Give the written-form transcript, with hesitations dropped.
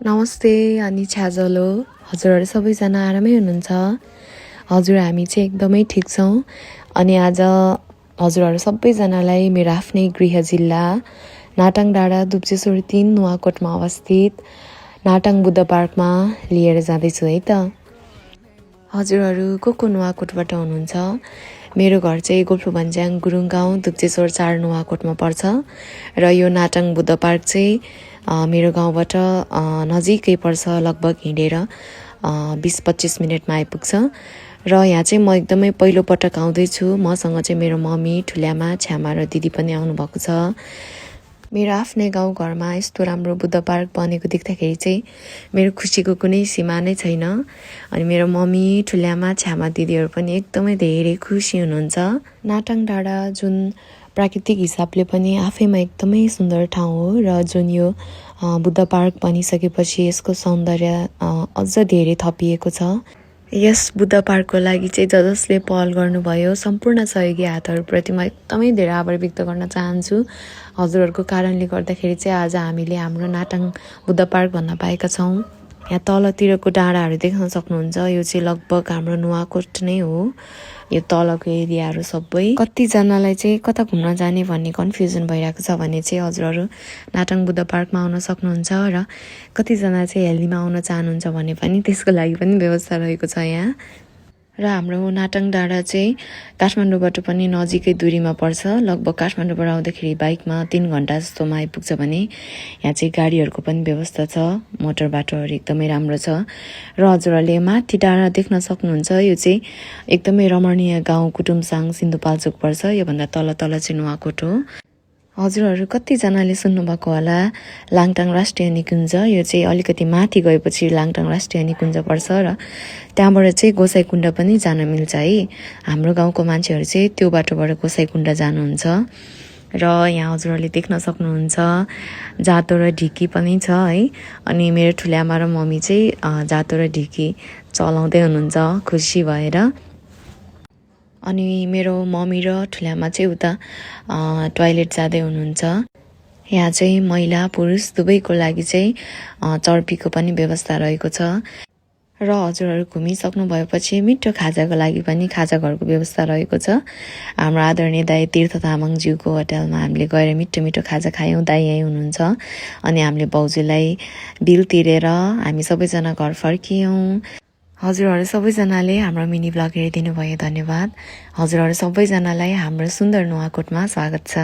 नमस्ते अनि छ्याजलो हजुरहरू सबैजना आरामै हुनुहुन्छ। हजुर हामी चाहिँ एकदमै ठिक छौँ। अनि आज हजुरहरू सबैजनालाई मेरो आफ्नै गृह जिल्ला नाटाङ डाँडा दुब्जेश्वर 3 नुवाकोटमा अवस्थित नाटाङ बुद्ध पार्कमा लिएर जाँदैछु है त। हजुरहरू को नुवाकोटबाट हुनुहुन्छ? मेरो घर चाहिँ गोल्फु भन्ज्याङ गुरुङ गाउँ दुब्जेश्वर 4 नुवाकोटमा पर्छ र यो नाटाङ बुद्ध पार्क चाहिँ मेरो गाउँबाट नजिकै पर्छ। लगभग हिँडेर 20-25 मिनटमा आइपुग्छ र यहाँ चाहिँ म एकदमै पहिलो पटक आउँदैछु। मसँग चाहिँ मेरो मम्मी, ठुल्यामा, छ्यामा र दिदी पनि आउनुभएको छ। मेरो आफ्नै गाउँघरमा यस्तो राम्रो बुद्ध पार्क बनेको देख्दाखेरि चाहिँ मेरो खुसीको कुनै सीमा नै छैन। अनि मेरो मम्मी, ठुल्यामा, छ्यामा दिदीहरू पनि एकदमै धेरै खुसी हुनुहुन्छ। नाटाङ डाँडा जुन प्राकृतिक हिसाबले पनि आफैमा एकदमै सुन्दर ठाउँ हो र जुन यो बुद्ध पार्क बनिसकेपछि यसको सौन्दर्य अझ धेरै थपिएको छ। यस बुद्ध पार्कको लागि चाहिँ जसले पहल गर्नुभयो सम्पूर्ण सहयोगी हातहरूप्रति म एकदमै धेरै आभार व्यक्त गर्न चाहन्छु। हजुरहरूको कारणले गर्दाखेरि चाहिँ आज हामीले हाम्रो नाटाङ बुद्ध पार्क भन्न पाएका छौँ। यहाँ तलतिरको डाँडाहरू देख्न सक्नुहुन्छ। यो चाहिँ लगभग हाम्रो नुवाकोट नै हो। यो तलको एरियाहरू सबै कतिजनालाई चाहिँ कता घुम्न जाने भन्ने कन्फ्युजन भइरहेको छ भने चाहिँ हजुरहरू नाटाङ बुद्ध पार्कमा आउन सक्नुहुन्छ र कतिजना चाहिँ हेलीमा आउन चाहनुहुन्छ भने पनि त्यसको लागि पनि व्यवस्था रहेको छ यहाँ। र हाम्रो नाटाङ डाँडा चाहिँ काठमाडौँबाट पनि नजिकै दूरीमा पर्छ। लगभग काठमाडौँबाट आउँदाखेरि बाइकमा 3 घन्टा जस्तोमा आइपुग्छ भने यहाँ चाहिँ गाडीहरूको पनि व्यवस्था छ। मोटर बाटोहरू एकदमै राम्रो छ र हजुरहरूले माथि डाँडा देख्न सक्नुहुन्छ। यो चाहिँ एकदमै रमणीय गाउँ कुटुमसाङ सिन्धुपाल्चोक पर्छ। योभन्दा तल चाहिँ नुवाकोट हो। हजुरहरू कतिजनाले सुन्नुभएको होला लाङटाङ राष्ट्रिय निकुञ्ज। यो चाहिँ अलिकति माथि गएपछि लाङटाङ राष्ट्रिय निकुञ्ज पर्छ र त्यहाँबाट चाहिँ गोसाइकुण्ड पनि जान मिल्छ है। हाम्रो गाउँको मान्छेहरू चाहिँ त्यो बाटोबाट गोसाइकुण्ड जानुहुन्छ। र यहाँ हजुरहरूले देख्न सक्नुहुन्छ जातो र ढिकी पनि छ है। अनि मेरो ठुल्यामा र मम्मी चाहिँ जातो र ढिकी चलाउँदै हुनुहुन्छ खुसी भएर। अनि मेरो मम्मी र ठुल्यामा चाहिँ उता टोयलेट जाँदै हुनुहुन्छ। यहाँ चाहिँ महिला पुरुष दुवैको लागि चाहिँ चर्पीको पनि व्यवस्था रहेको छ। र हजुरहरू घुमिसक्नु भएपछि मिठो खाजाको लागि पनि खाजा घरको व्यवस्था रहेको छ। हाम्रो आदरणीय दाइ तीर्थ तामाङज्यूको होटलमा हामीले गएर मिठो खाजा खायौँ। दाइ यहीँ हुनुहुन्छ। अनि हामीले भाउजूलाई बिल तिरेर हामी सबैजना घर फर्कियौँ। हजुरहरू सबैजनाले हाम्रो मिनी ब्लग हेरिदिनु भयो, धन्यवाद। हजुरहरू सबैजनालाई हाम्रो सुन्दर नुवाकोटमा स्वागत छ।